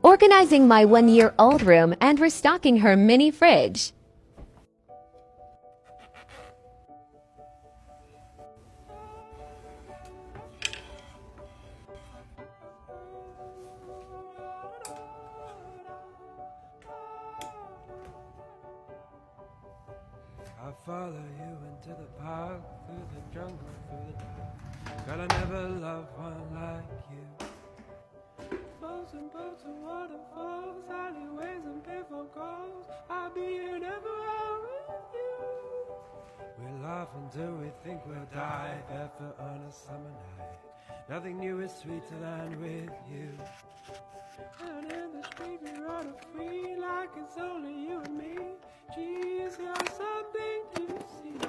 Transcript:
organizing my 1-year-old room and restocking her mini fridge. I'll follow you into the park, through the jungle, through the dark. Girl, I never loved one like you. Boats and boats and waterfalls, alleyways and paved calls. I'll be here never out with you. We'll laugh until we think we'll die, barefoot on a summer night. Nothing new is sweeter than with you. And in the street we run free like it's only you and me. Geez, you're something to see.